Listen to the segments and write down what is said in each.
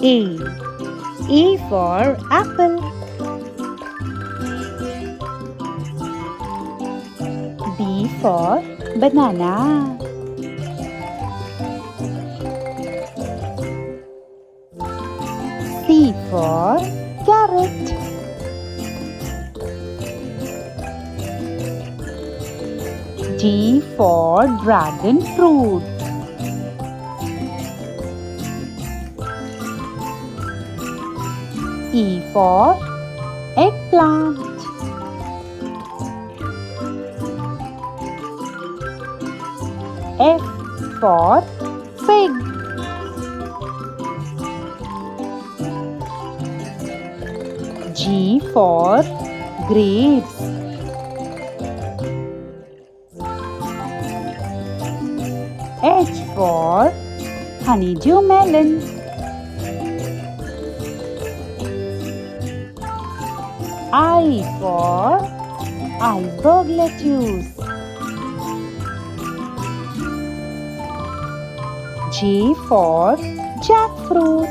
A. A for apple. B for banana. C for carrot. D for dragon fruit. E for eggplant. F for fig. G for grapes. H for honeydew melon. I for iceberg lettuce. J for jackfruit.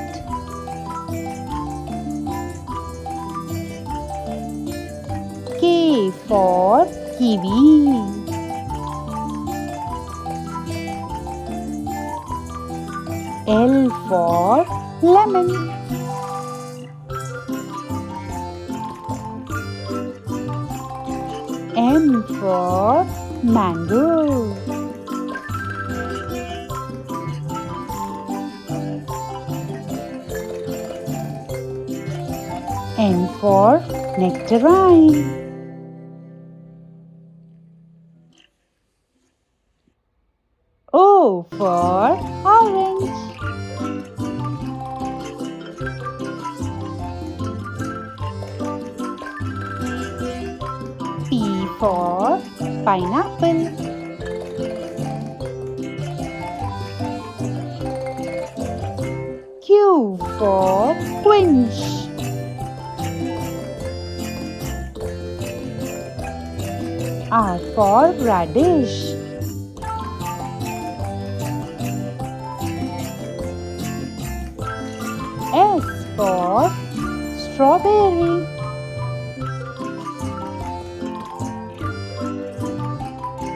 K for kiwi. L for lemon. M for mango. N for nectarine. O for orange. P for pineapple. Q for quince. R for radish. S for strawberry.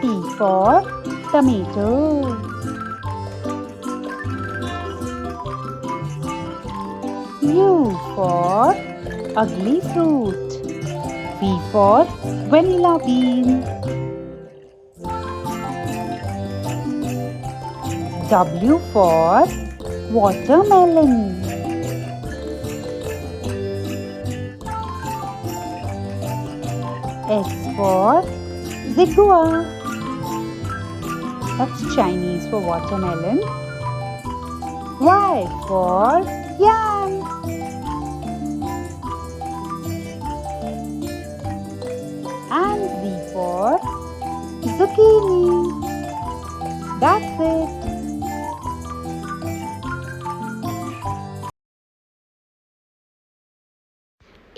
T for tomato. U for ugly fruit. V for vanilla bean. W for watermelon. X for zigua. That's Chinese for watermelon. Y for yam. And Z for zucchini. That's it.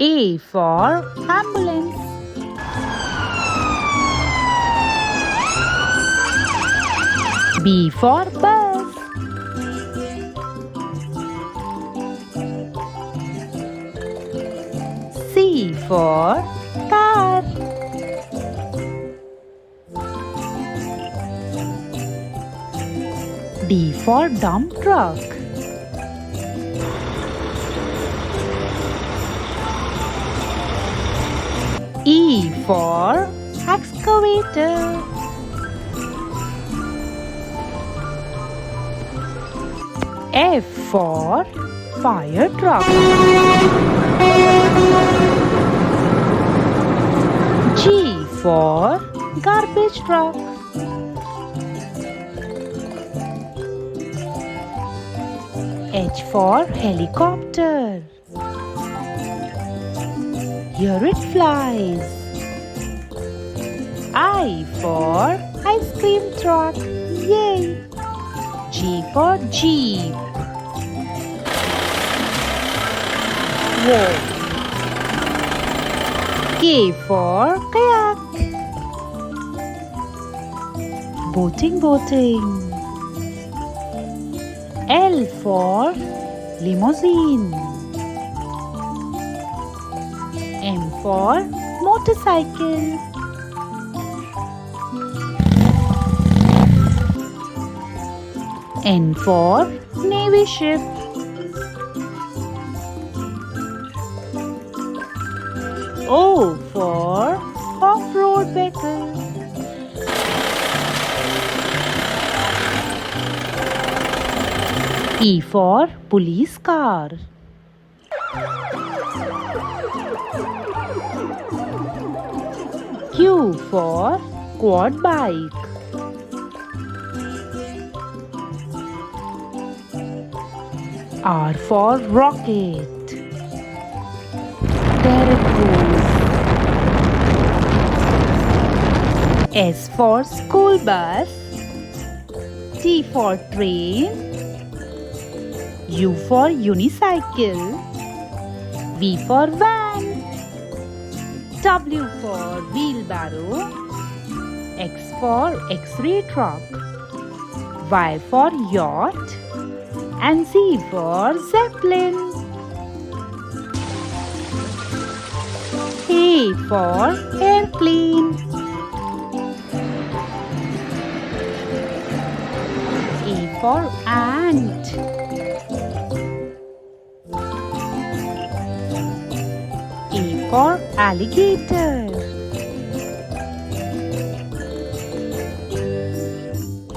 A for ambulance. B for bus. C for car. D for dump truck. E for excavator. F for fire truck. G for garbage truck. H for helicopter. Here it flies. I for ice cream truck. Yay! G for jeep. Whoa. K for kayak. Boating. L for limousine. M for motorcycle. N for navy ship. O for off-road vehicle. P for police car. Q for quad bike. R for rocket. There it goes. S for school bus. T for train. U for unicycle. V for van. W for wheelbarrow. X for X-ray truck. Y for yacht. And Z for zeppelin. A for airplane. A for ant. A for alligator.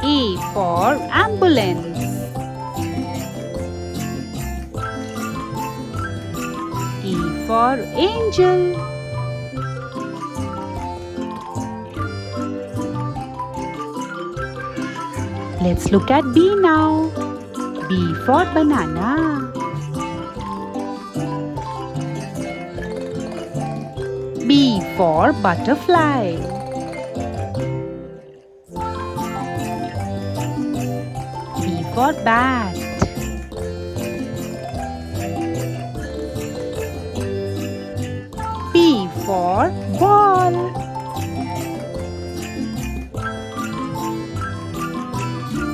A for ambulance. A for angel. Let's look at B now. B for banana. B for butterfly. B for bat. B for ball.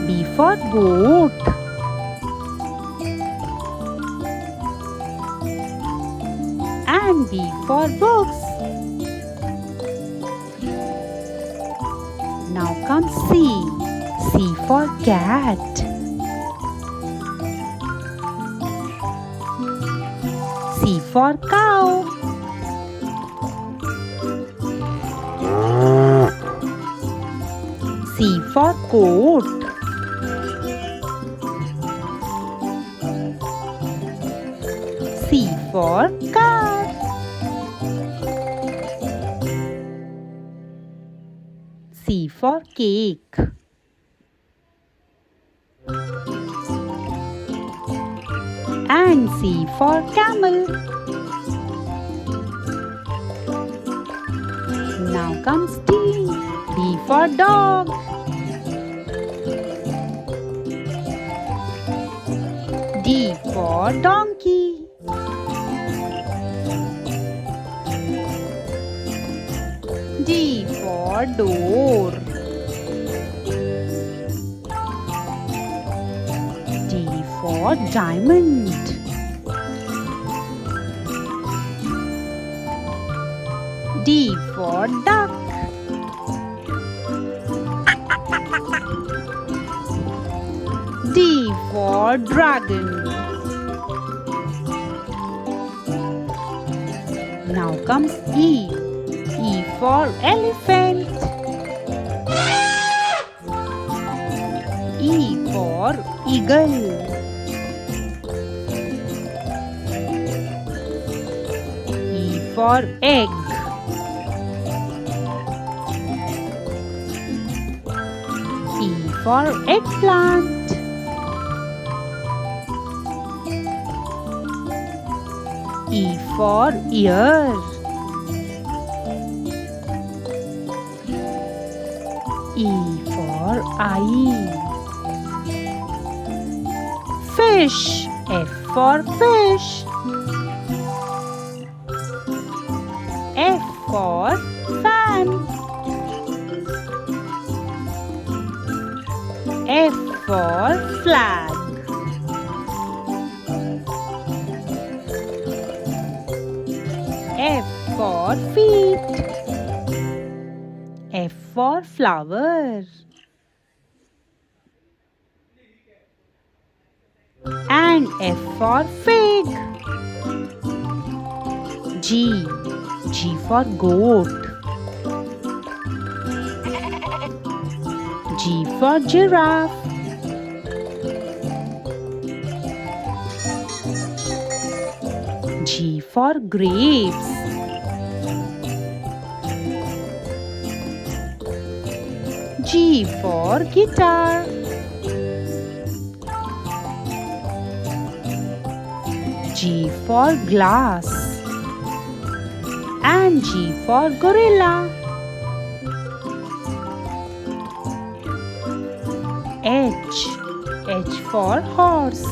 B for boat. And B for books. Now comes C. C for cat. C for cow. C for coat. C for car. C for cake. And C for camel. Now comes D. D for dog. D for donkey. D for door. D for diamond. D for duck. D for dragon. Now comes E. E for elephant. E for eagle. E for egg. E for eggplant. E for ear. E for eye. Fish. F for fish. F for fan. F for flag. for feet. F for flower. And F for fig. G. G for goat. G for giraffe. G for grapes. G for guitar. G for glass. And G for gorilla. H. H for horse.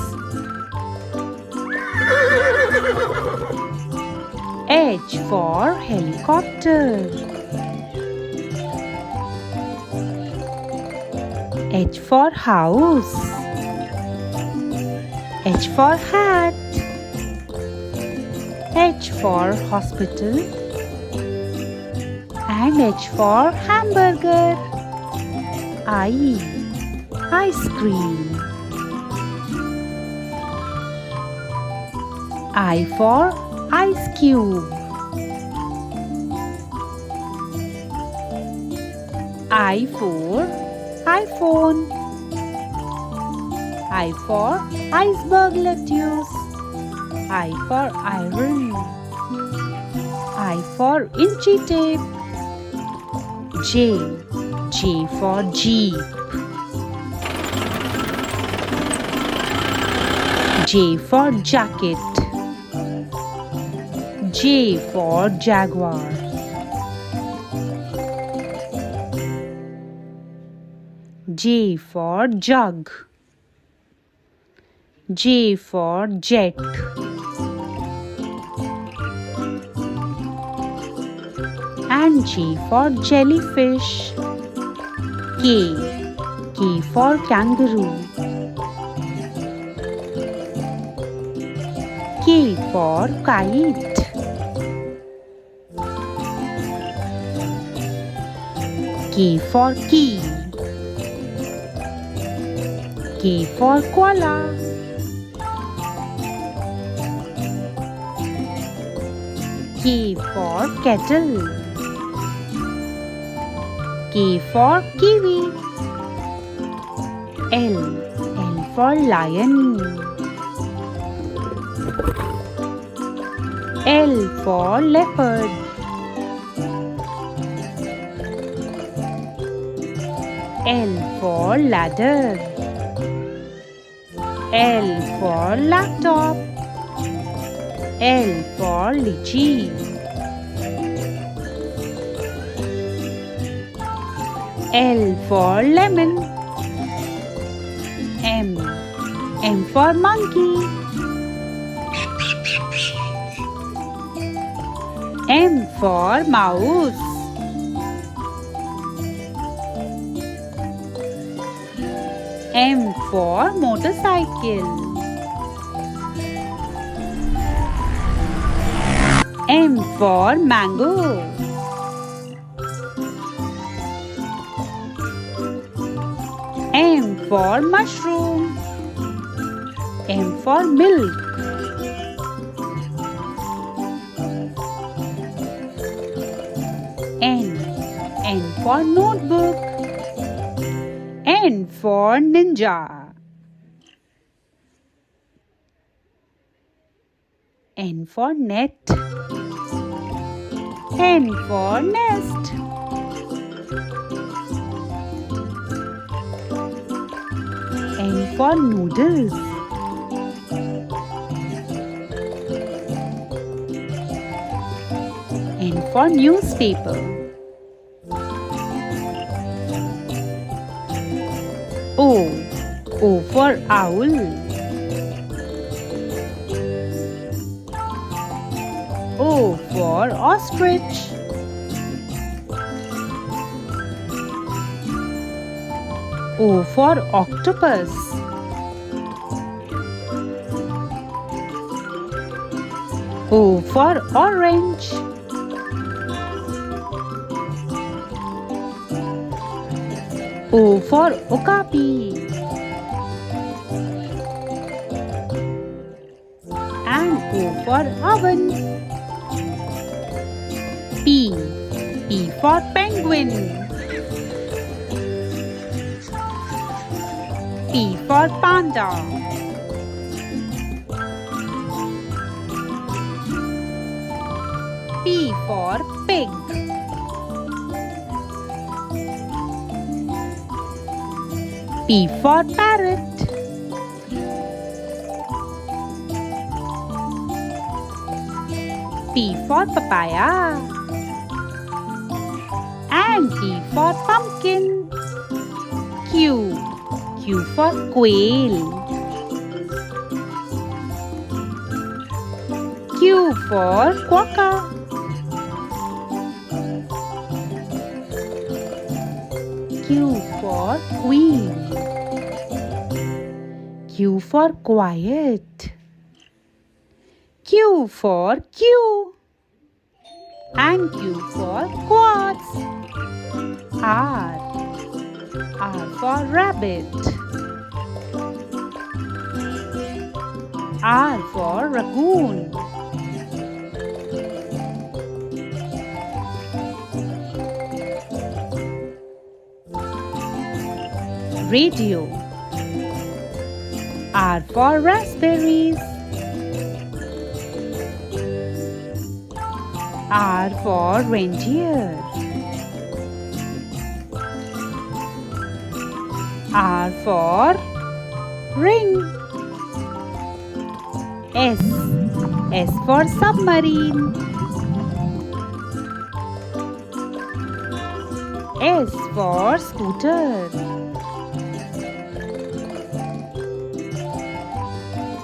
H for helicopter. H for house. H for hat. H for hospital. And H for hamburger. I. Ice cream. I for ice cube. I for iPhone. I for iceberg lettuce. I for iron. I for inchy tape. J. J for Jeep. J for jacket. J for jaguar. J for jug. J for jet. And J for jellyfish. K. K for kangaroo. K for kite. K for key. K for koala. K for kettle. K for kiwi. L. L for lion. L for leopard. L for ladder. L for laptop. L for lychee. L for lemon. M. M for monkey. M for mouse. M for motorcycle. M for mango. M for mushroom. M for milk. N. N for notebook. N for ninja. N for net. N for nest. N for noodles. N for newspaper. O. O for owl. O for ostrich. O for octopus. O for orange. O for okapi. And O for oven. P. P for penguin. P for panda. P for pig. P for parrot. P for papaya. And P for pumpkin. Q. Q for quail. Q for quokka. Q for queen. Q for quiet. Q for Q. And Q for quartz. R. R for rabbit. R for raccoon. Radio. R for raspberries. R for reindeer. R for ring. S. S for submarine. S for scooter.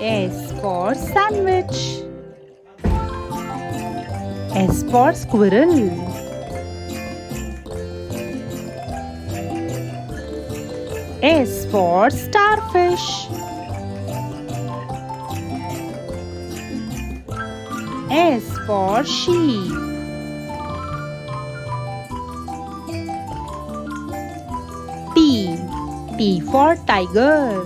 S for sandwich. S for squirrel. S for starfish. S for sheep. T. T for tiger.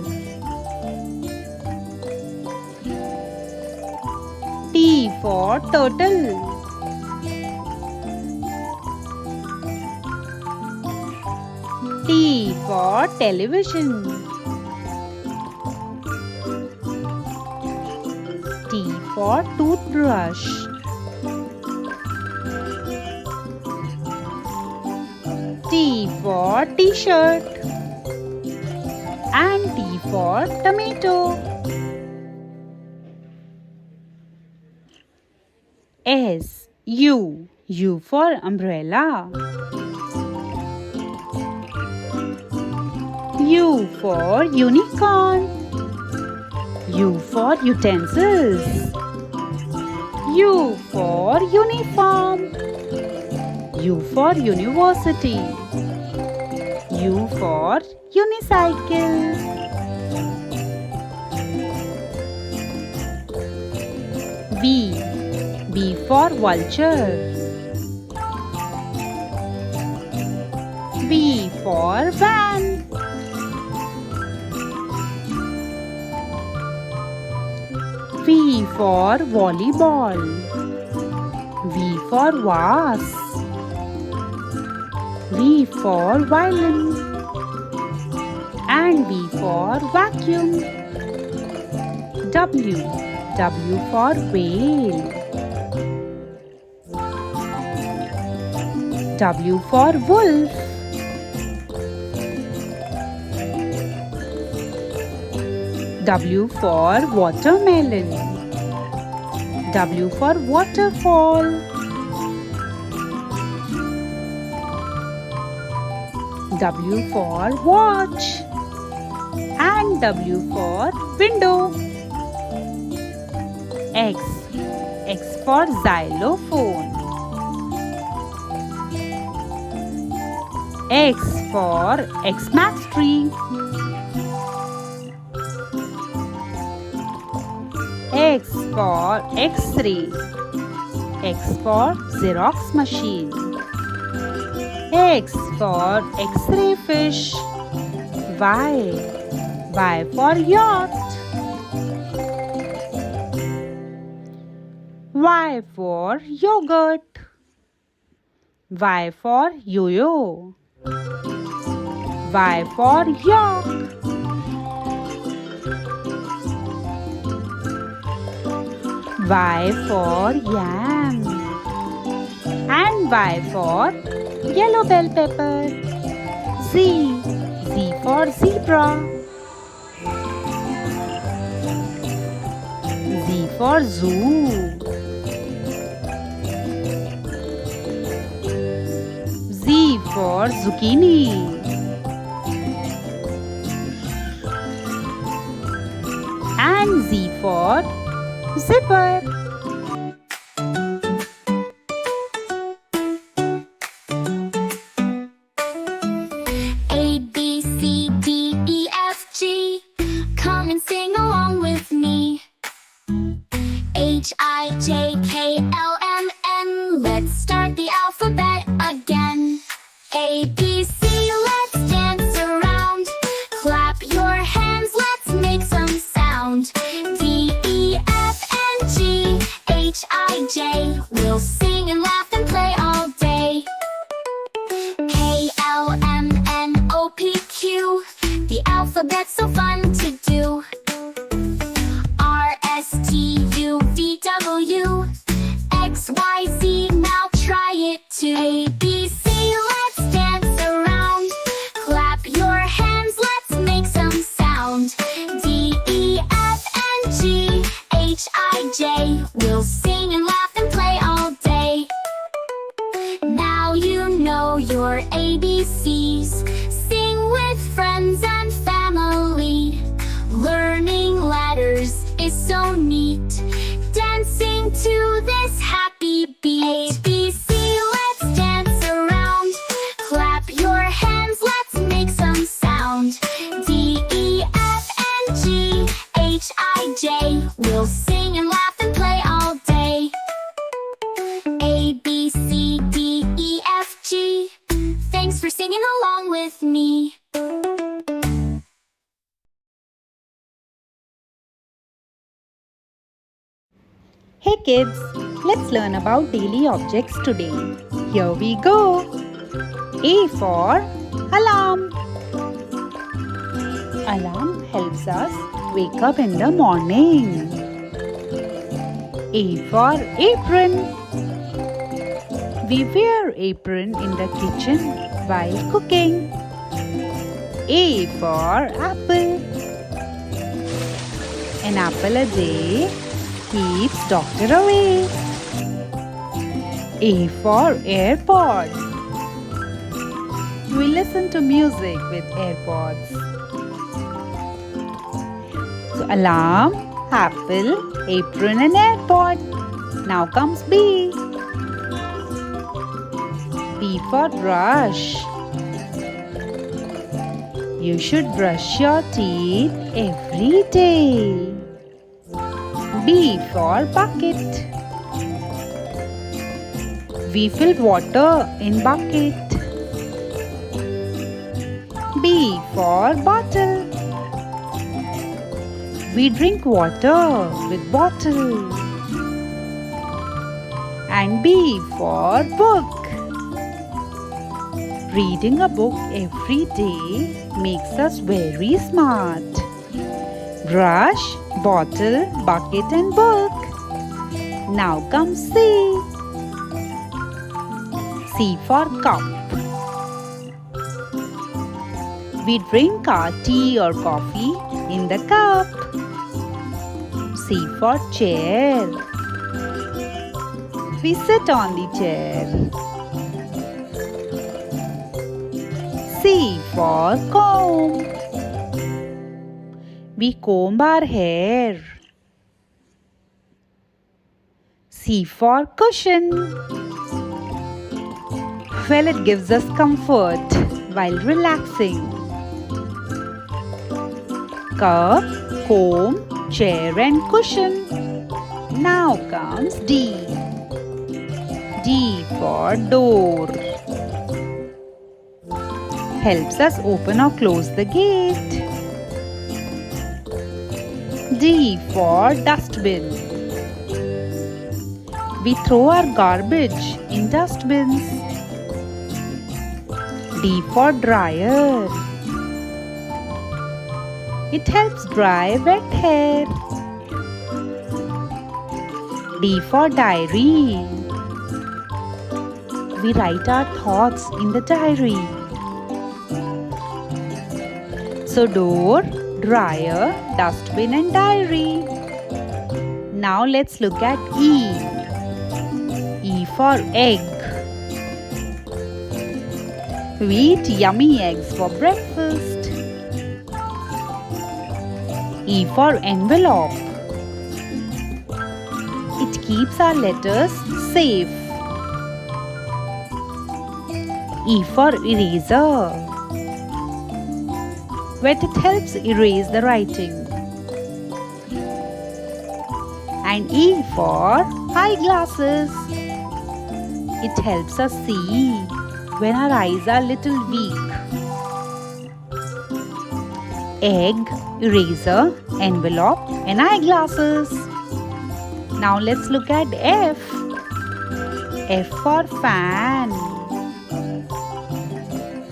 T for turtle. T for television. T for toothbrush. T for t-shirt. And T for tomato. S. U. U for umbrella. U for unicorn. U for utensils. U for uniform. U for university. U for unicycle. V. V for vulture. V for van. V for volleyball. V for vase. V for violin. And V for vacuum. W. W for whale. W for wolf. W for watermelon. W for waterfall. W for watch. And W for window. X. X for xylophone. X for Xmas tree. X for X-ray. X for Xerox machine. X for X-ray fish. Y. Y for yacht. Y for yogurt. Y for yo-yo. Y for yak. Y for yam. And Y for yellow bell pepper. Z. Z for zebra. Z for zoo. Z for zucchini. And Z for zipper. A, B, C, D, E, F, G. Come and sing along with me. H, I, J, K, L, M, N. Let's start the alphabet again. A, B, C, let's dance around. Clap your hands, let's make some sound. D, E, F, and G, H, I, J. We'll sing and laugh and play all day. K, L, M, N, O, P, Q. The alphabet's so fun to do. R, S, T, U, V, W. X, Y, Z, now try it too. A, B, C, let's dance around. Clap your hands, let's make some sound. D, E, F, and G, H, I, J. We'll sing and laugh and play all day. Now you know your ABCs. Sing with friends and family. Learning letters is so neat. Dancing to this happy beat. A, B, C, let's dance around. Clap your hands, let's make some sound. D, E, F, and G, H, I, J. We'll sing and laugh and play all day. A, B, C, D, E, F, G. Thanks for singing along with me. Hey kids, let's learn about daily objects today. Here we go. A for alarm. Alarm helps us wake up in the morning. A for apron. We wear apron in the kitchen while cooking. A for apple. An apple a day keeps doctor away. A for AirPod. We listen to music with AirPods. So alarm, apple, apron and AirPod. Now comes B. B for brush. You should brush your teeth every day. B for bucket. We fill water in bucket. B for bottle. We drink water with bottle. And B for book. Reading a book every day makes us very smart. Brush, bottle, bucket and book. Now comes C. C for cup. We drink our tea or coffee in the cup. C for chair. We sit on the chair. C for comb. We comb our hair. C for cushion. Well, it gives us comfort while relaxing. Cup, comb, chair and cushion. Now comes D. D for door. helps us open or close the gate. D for dustbin. We throw our garbage in dustbins. D for dryer. It helps dry wet hair. D for diary. We write our thoughts in the diary. So door, dryer, dustbin and diary. Now let's look at E. E for egg. We eat yummy eggs for breakfast. E for envelope. It keeps our letters safe. E for eraser. Where it helps erase the writing. And E for eyeglasses. It helps us see when our eyes are little weak. Egg, eraser, envelope and eyeglasses. Now let's look at F. F for fan.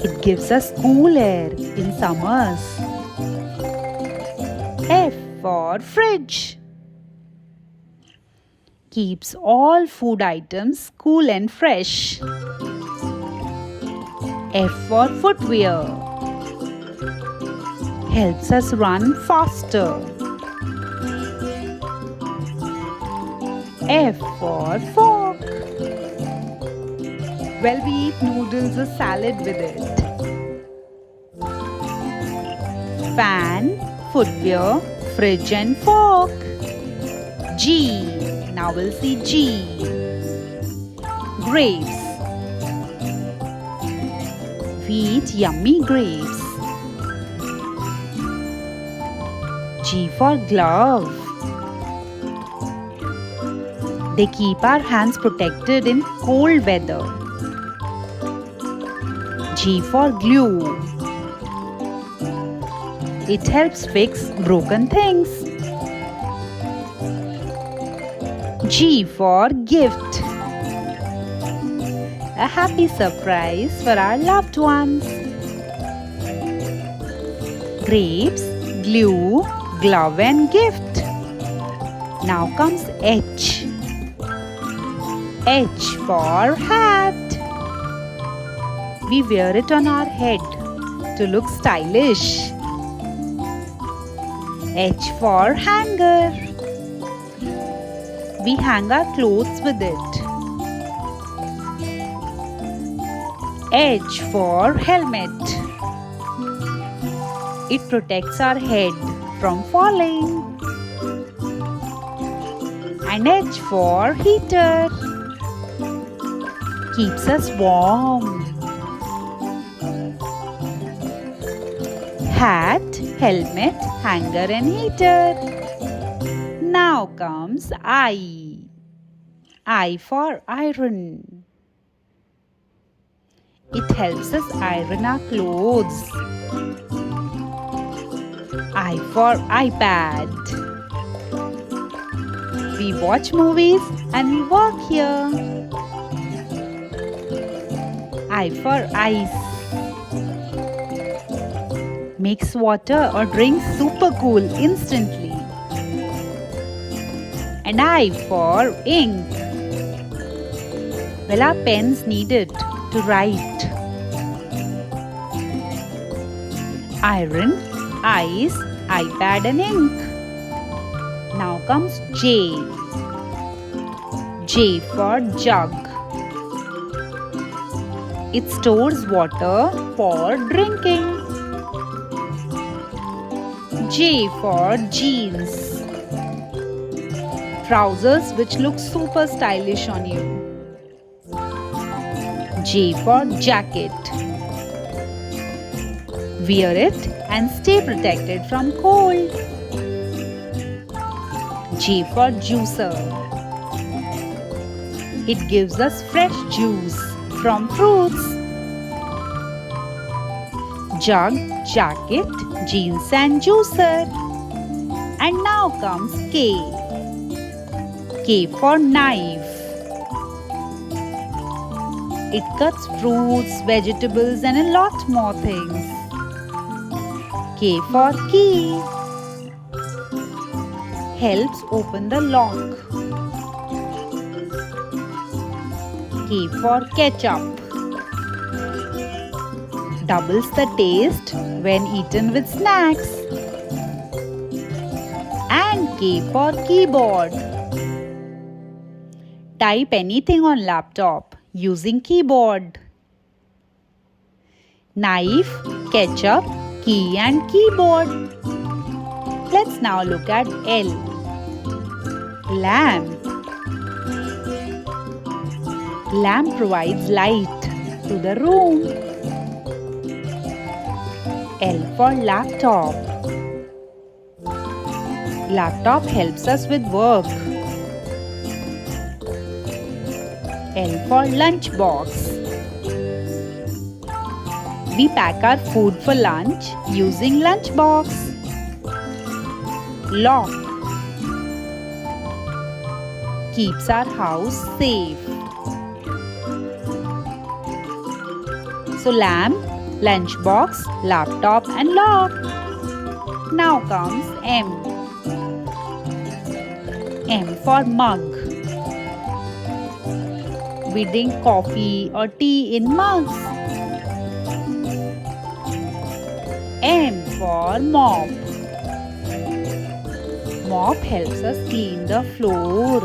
It gives us cool air in summers. F for fridge. Keeps all food items cool and fresh. F for footwear. Helps us run faster. F for fork. Well, we eat noodles or salad with it. Fan, footwear, fridge and fork. G. Now we'll see G. Grapes. We eat yummy grapes. G for glove. They keep our hands protected in cold weather. G for glue. It helps fix broken things. G for gift. A happy surprise for our loved ones. Grapes, glue, glove and gift. Now comes H. H for hat. We wear it on our head to look stylish. H for hanger. We hang our clothes with it. H for helmet. It protects our head from falling. And H for heater. Keeps us warm. Hat, helmet, hanger and heater. Now comes I. I for iron. It helps us iron our clothes. I for iPad. We watch movies and we work here. I for ice. Makes water or drinks super cool instantly. And I for ink. Well, our pens need it to write. Iron, ice, iPad and ink. Now comes J. J for jug. It stores water for drinking. J for jeans. Trousers which look super stylish on you. J for jacket. Wear it and stay protected from cold. J for juicer. It gives us fresh juice from fruits. Jug, jacket, jeans and juicer. And now comes K. K for knife. It cuts fruits, vegetables and a lot more things. K for key. Helps open the lock. K for ketchup. Doubles the taste when eaten with snacks. And K for keyboard. Type anything on laptop using keyboard. Knife, ketchup, key and keyboard. Let's now look at L. Lamp. Lamp provides light to the room. L for laptop. Laptop helps us with work. L for lunchbox. We pack our food for lunch using lunchbox. Lock. Keeps our house safe. So lamp, lunchbox, laptop and lock. Now comes M. M for mug. We drink coffee or tea in mugs. M for mop. Mop helps us clean the floor.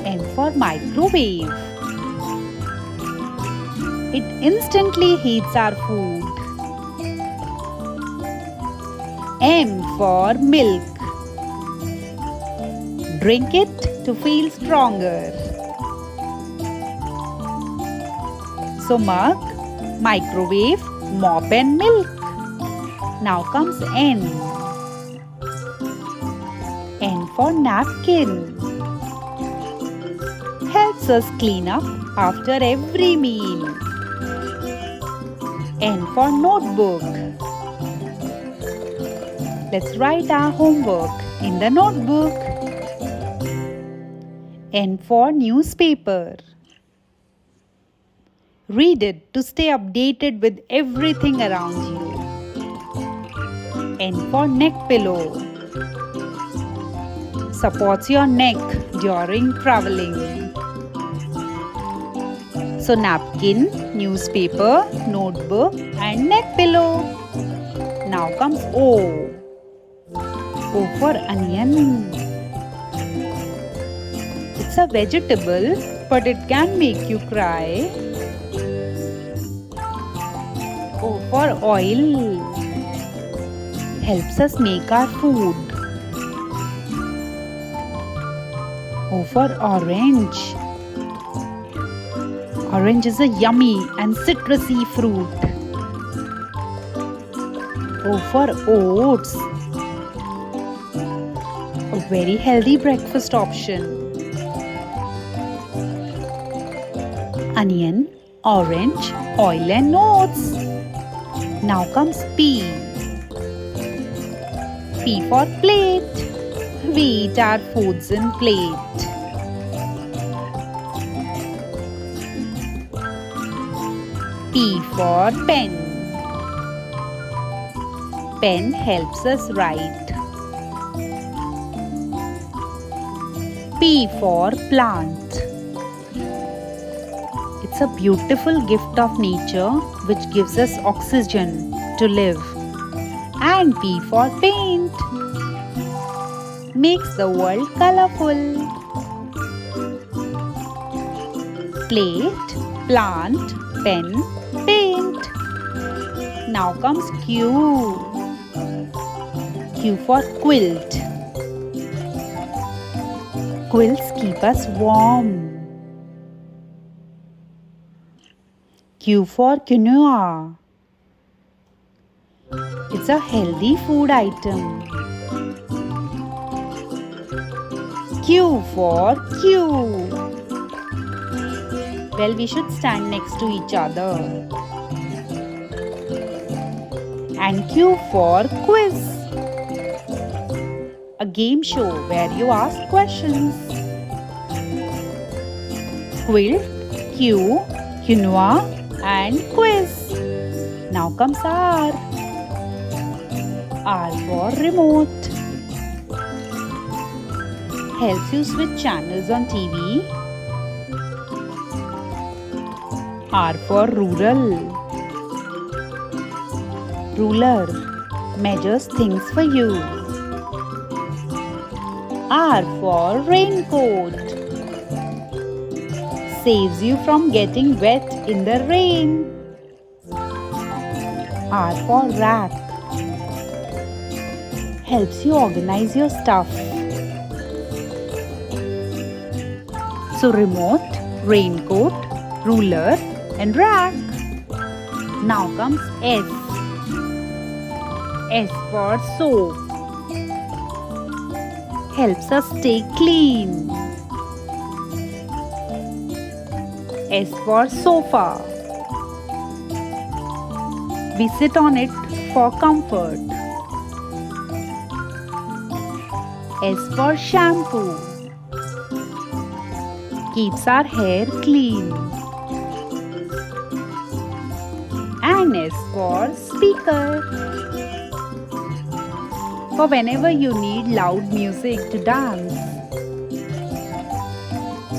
M for microwave. It instantly heats our food. M for milk. Drink it to feel stronger. So mug, microwave, mop and milk. Now comes N. N for napkin. Helps us clean up after every meal. N for notebook. Let's write our homework in the notebook. N for newspaper. Read it to stay updated with everything around you. N for neck pillow. Supports your neck during traveling. So napkin, newspaper, notebook and neck pillow. Now comes O. O for onion. It's a vegetable, but it can make you cry. O for oil. Helps us make our food. O for orange. Orange is a yummy and citrusy fruit. O for oats. A very healthy breakfast option. Onion, orange, oil and oats. Now comes P. P for plate. We eat our foods in plate. P for pen. Pen helps us write. P for plant. It's a beautiful gift of nature which gives us oxygen to live. And P for paint. Makes the world colorful. Plate, plant, pen, paint. Now comes Q. Q for quilt. Quilts keep us warm. Q for quinoa. It's a healthy food item. Q for queue. Well, we should stand next to each other. And Q for quiz, a game show where you ask questions. Quilt, Q, quinoa and quiz. Now comes R. R for remote. Helps you switch channels on TV. R for rural. Ruler measures things for you. R for raincoat. Saves you from getting wet in the rain. R for rack. Helps you organize your stuff. So remote, raincoat, ruler and rack. Now comes S. S for soap. Helps us stay clean. S for sofa. We sit on it for comfort. S for shampoo. Keeps our hair clean. And S for speaker. For whenever you need loud music to dance.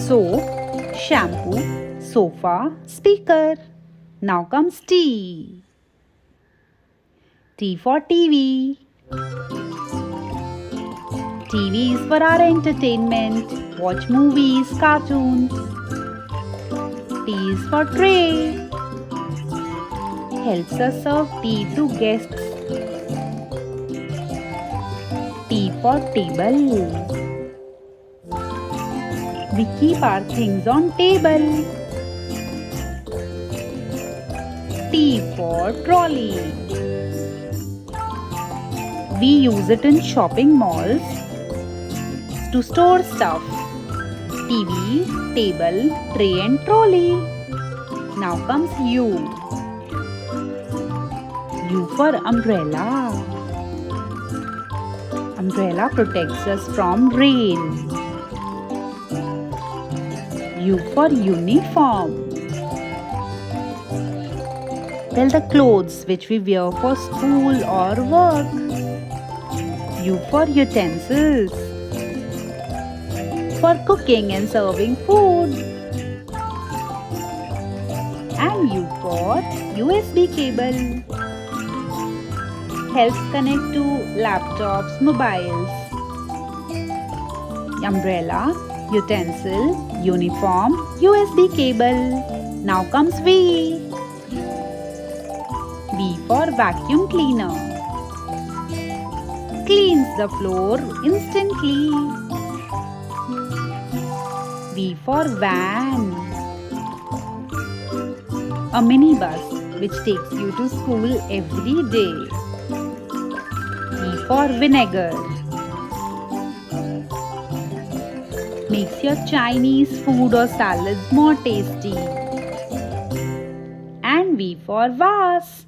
Soap, shampoo, sofa, speaker. Now comes T. T for TV. TV is for our entertainment. Watch movies, cartoons. T is for tray. Helps us serve tea to guests. T for table. We keep our things on table. T for trolley. We use it in shopping malls to store stuff. TV, table, tray and trolley. Now comes U. U for umbrella. Umbrella protects us from rain. U for uniform. Well, the clothes which we wear for school or work. U for utensils. For cooking and serving food. And U for USB cable. Helps connect to laptops, mobiles. Umbrella, utensil, uniform, USB cable. Now comes V. V for vacuum cleaner. Cleans the floor instantly. V for van. A minibus which takes you to school every day. V for vinegar. Makes your Chinese food or salads more tasty. And V for vase.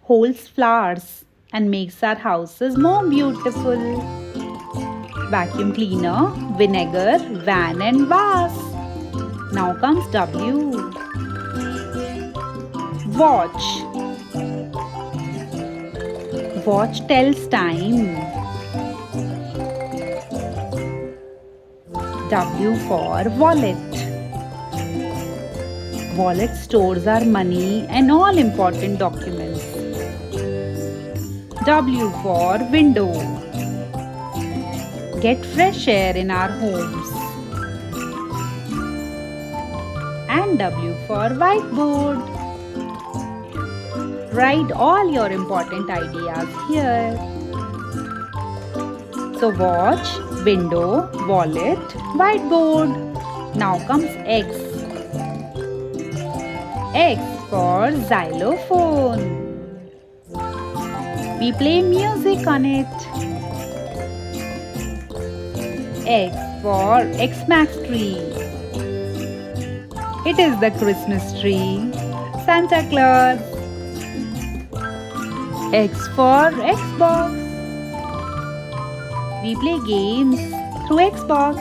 Holds flowers and makes our houses more beautiful. Vacuum cleaner, vinegar, van and vase. Now comes W. Watch. Watch tells time. W for wallet. Wallet stores our money and all important documents. W for window. Get fresh air in our homes. And W for whiteboard. Write all your important ideas here. So watch, window, wallet, whiteboard. Now comes X. X for xylophone. We play music on it. X for Xmas tree. It is the Christmas tree. Santa Claus. X for Xbox. We play games through Xbox.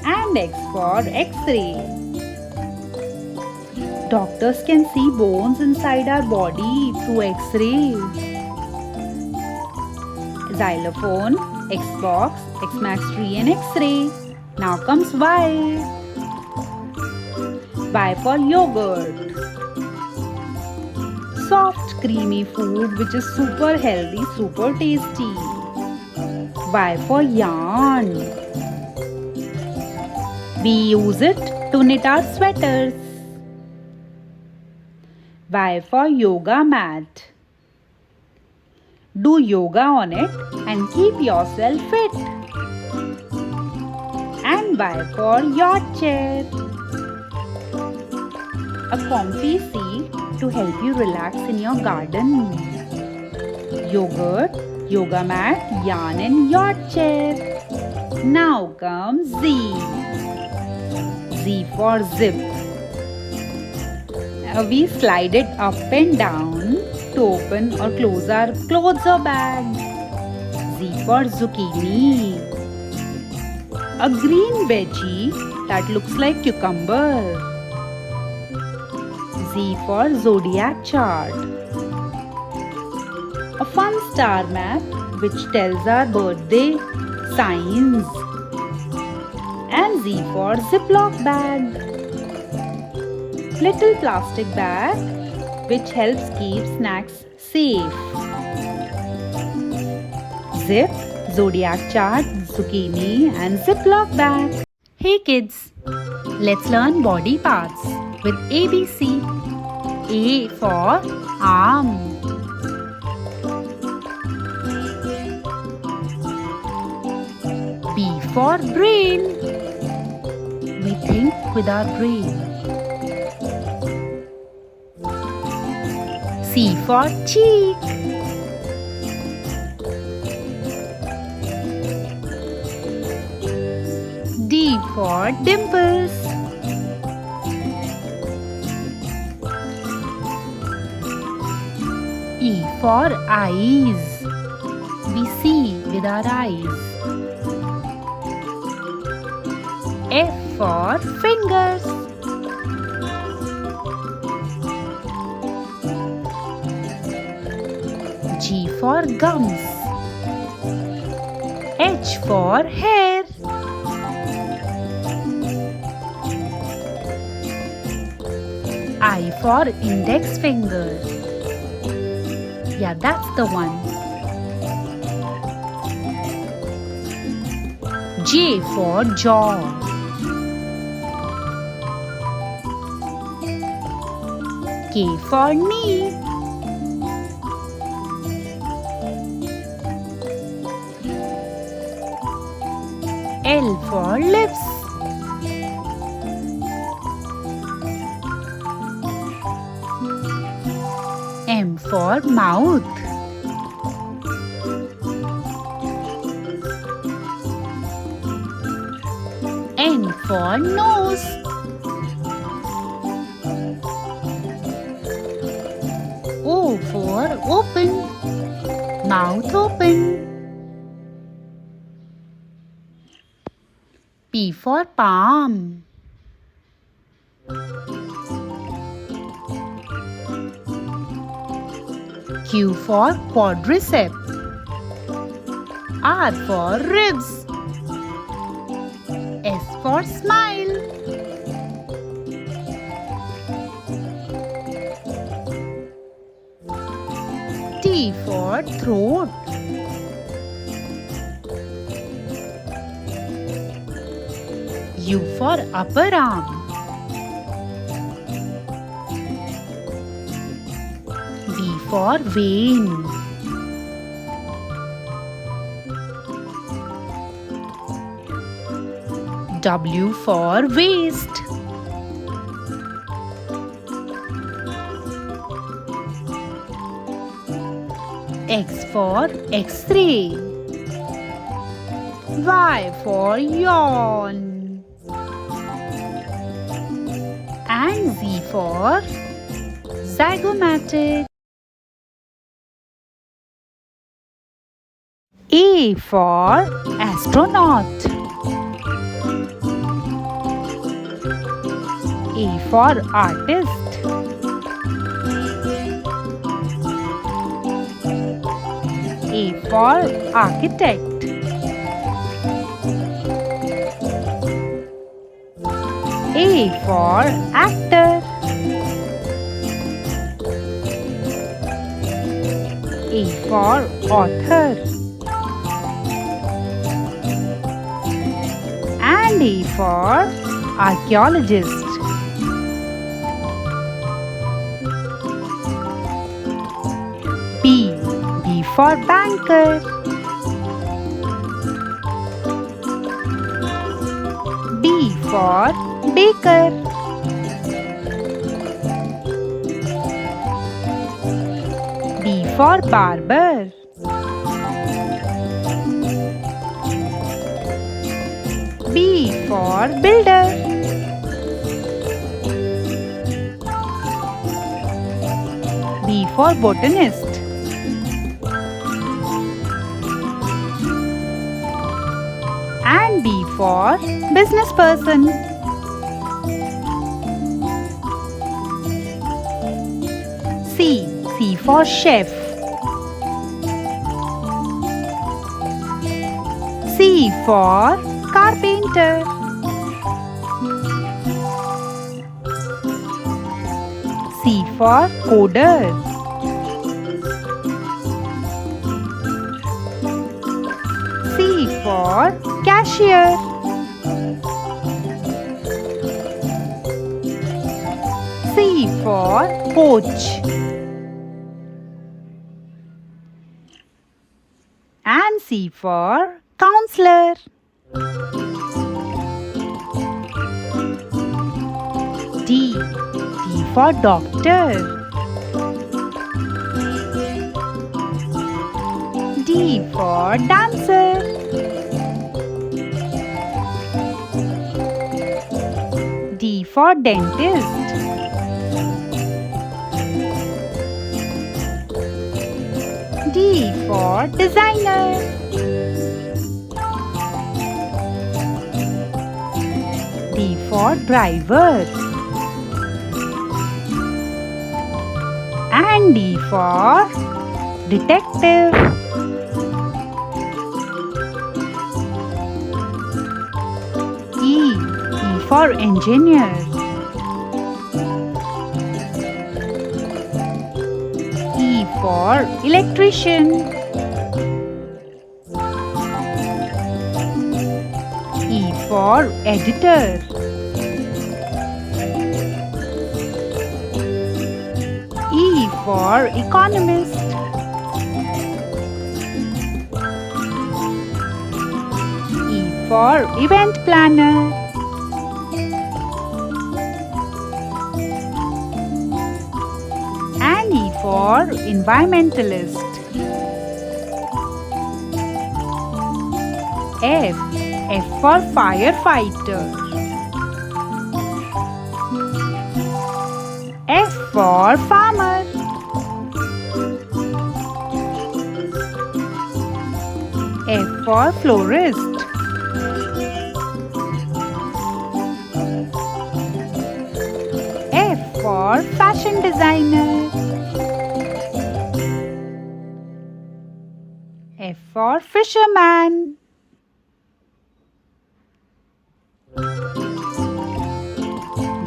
And X for X-ray. Doctors can see bones inside our body through X-ray. Xylophone, Xbox, Xmax Tree and X-ray. Now comes Y. Y for yogurt. Soft creamy food which is super healthy, super tasty. Y for yarn. We use it to knit our sweaters. Y for yoga mat. Do yoga on it and keep yourself fit. And Y for yacht chair. A comfy seat to help you relax in your garden. Yogurt, yoga mat, yarn and yacht chair. Now comes Z. Z for zip. We slide it up and down to open or close our clothes or bag. Z for zucchini. A green veggie that looks like cucumber. Z for zodiac chart. A fun star map which tells our birthday signs. And Z for Ziploc bag. Little plastic bag which helps keep snacks safe. Zip, zodiac chart, zucchini and Ziploc bag. Hey kids, let's learn body parts with ABC. A for arm. B for brain. We think with our brain. C for cheek. D for dimples. E for eyes. We see with our eyes. F for fingers. G for gums. H for hair. I for index finger. Yeah, that's the one. J for jaw. K for knee. L for lips. M for mouth. N for nose. O for open. Mouth open. P for palm. Q for quadricep. R for ribs. S for smile. T for throat. U for upper arm. V for vein. W for waist. X for X-ray. Y for yawn. And Z for zygomatic. A for astronaut. A for artist. A for architect. A for actor. A for author. And A for archaeologist. B. B for banker. B for baker. B for barber. B for builder. B for botanist. And B for business person. C. C for chef. C for carpenter. C for coder. C for cashier. C for coach. And C for counselor. D. D for doctor. D for dancer. D for dentist. D for designer. D for driver. And D for detective. E. E for engineer. E for electrician. E for editor. E for economist. E for event planner. And E for environmentalist. F. F for firefighter. F for farmer. F for florist. F for fashion designer. F for fisherman.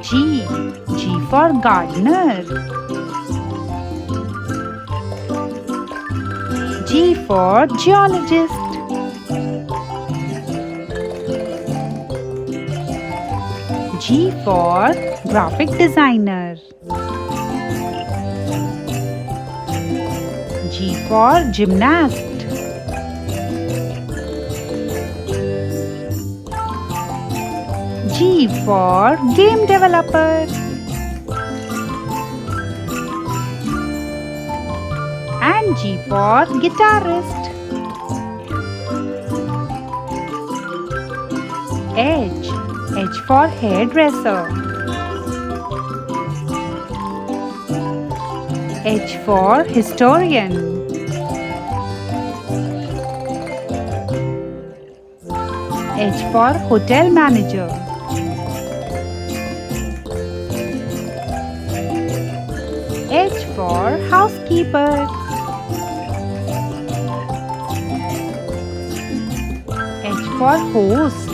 G. G for gardener. G for geologist. G for graphic designer. G for gymnast. G for game developer. And G for guitarist. H. H for hairdresser. H for historian. H for hotel manager. H for housekeeper. H for host.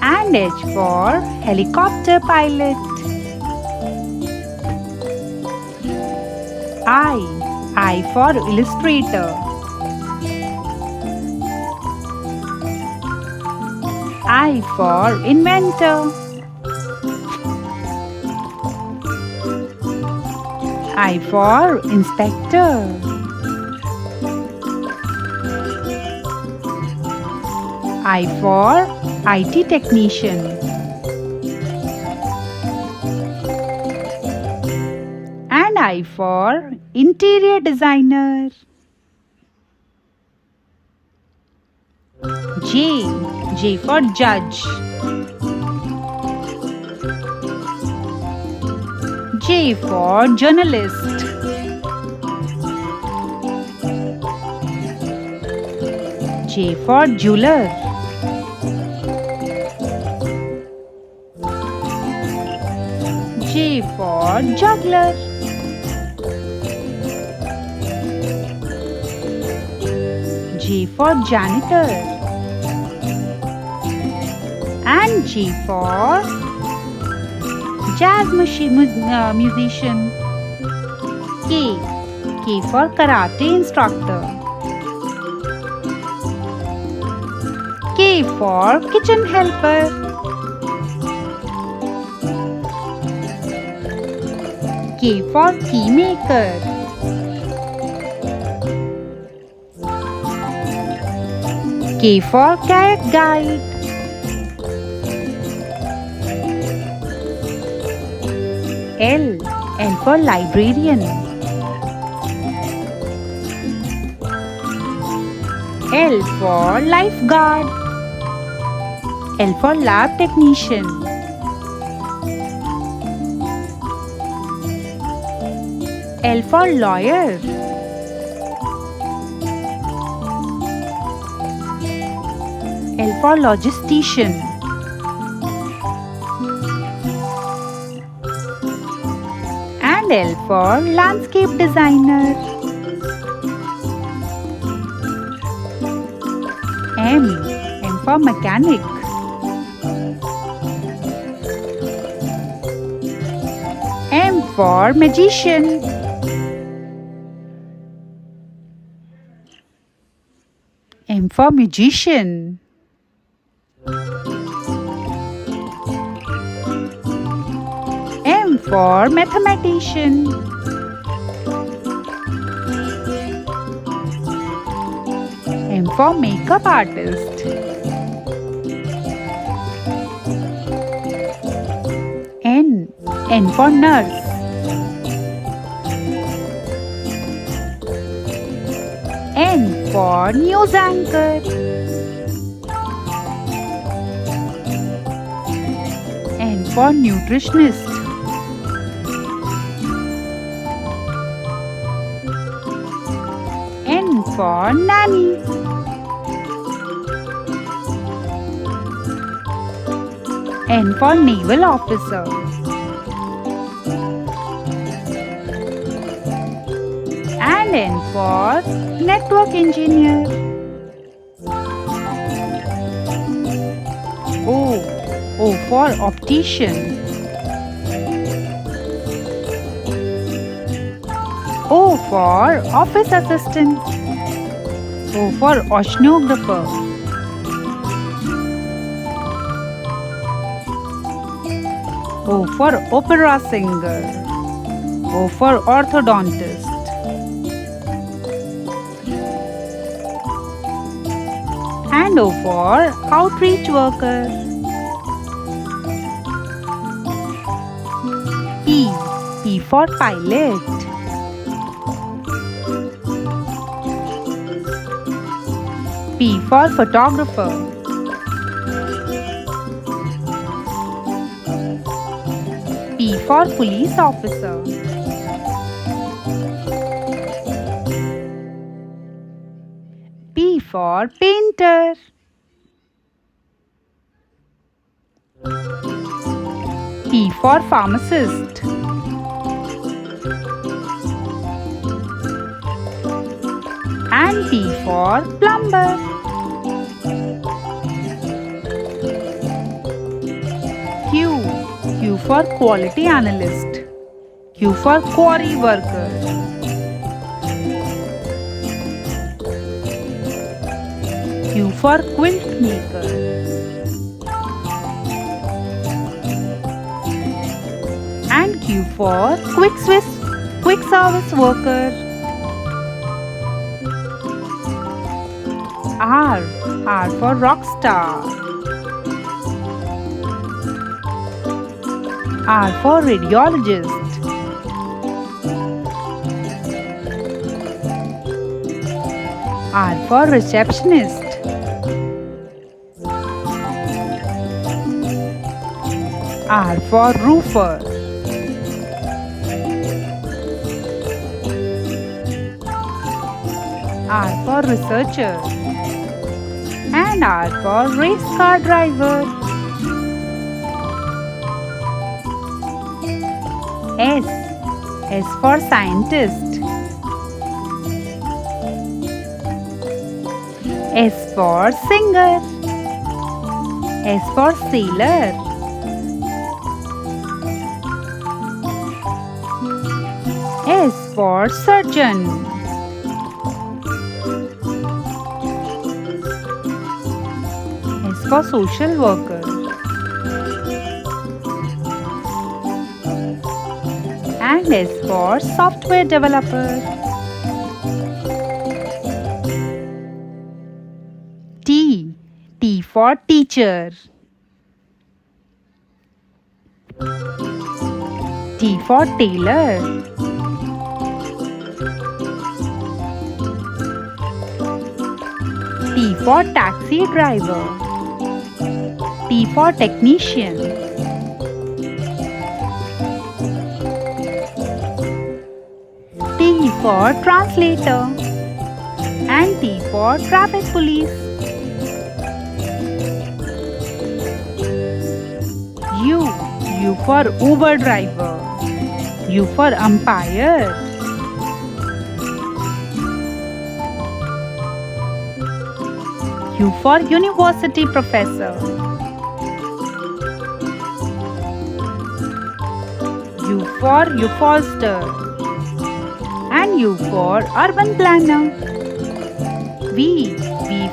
And H for helicopter pilot. I for illustrator. I for inventor. I for inspector. I for IT technician. And I for interior designer. J for judge. J for journalist. J for jeweler. J for juggler. J for janitor. And G for jazz musician. K for karate instructor. K for kitchen helper. K for key maker. K for kayak guide. L for librarian. L for lifeguard. L for lab technician. L for lawyer. L for logistician. And L for landscape designer. M for mechanic. M for magician. M for magician. M for mathematician. M for makeup artist. N for nurse. N for news anchor. N for nutritionist. N for nanny. N for naval officer. And N for network engineer. O for optician. O for office assistant. O for oceanographer. O for opera singer. O for orthodontist. And O for outreach worker. P for pilot. P for photographer. P for police officer. for painter. P for pharmacist. And P for plumber. Q for quality analyst. Q for quarry worker. Q for quilt maker. And Q for quick service worker. R for rock star. R for radiologist. R for receptionist. R for roofer. R for researcher. And R for race car driver. S for scientist. S for singer. S for sailor. S for surgeon. S for social worker. And S for software developer. T for teacher. T for tailor. T for taxi driver. T for technician. T for translator. And T for traffic police. U for Uber driver. U for umpire. U for university professor. U for upholster. And U for urban planner. V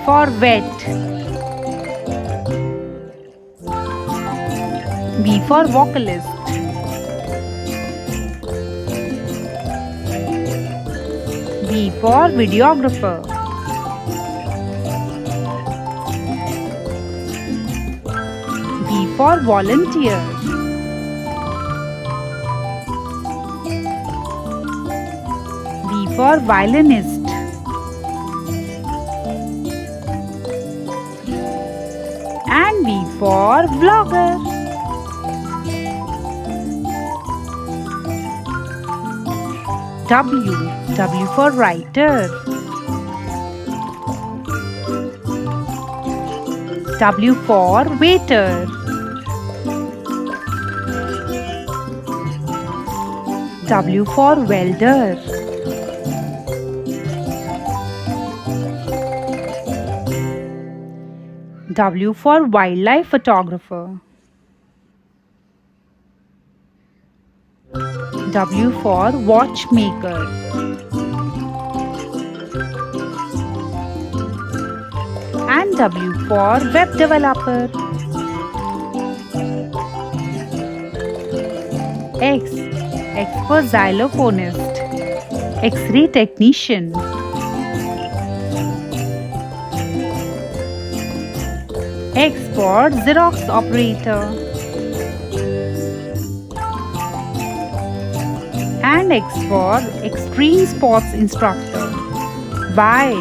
for vet. V for vocalist. V for videographer. V for volunteer. V for violinist. And V for vlogger. W for writer. W for waiter. W for welder. W for wildlife photographer. W for watchmaker. And W for web developer. X for xylophonist. X-ray technician. X for Xerox operator. And X for extreme sports instructor. Y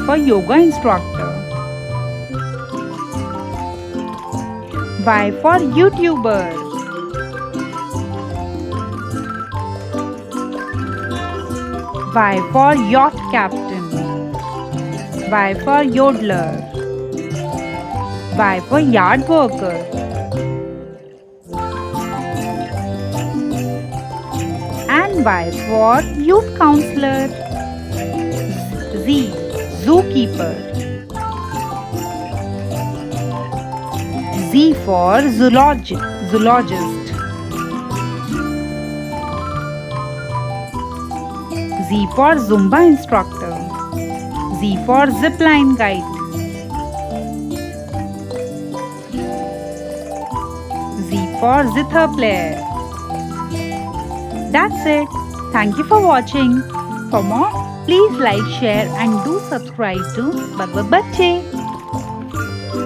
for yoga instructor. Y for YouTuber. Y for yacht captain. Y for yodeler. Y for yard worker. And Y for youth counselor. Z, zookeeper. Z for zoologist. Z for Zumba instructor. Z for zipline guide. Z for zither player. That's it. Thank you for watching. For more, please like, share and do subscribe to Baba Bacche.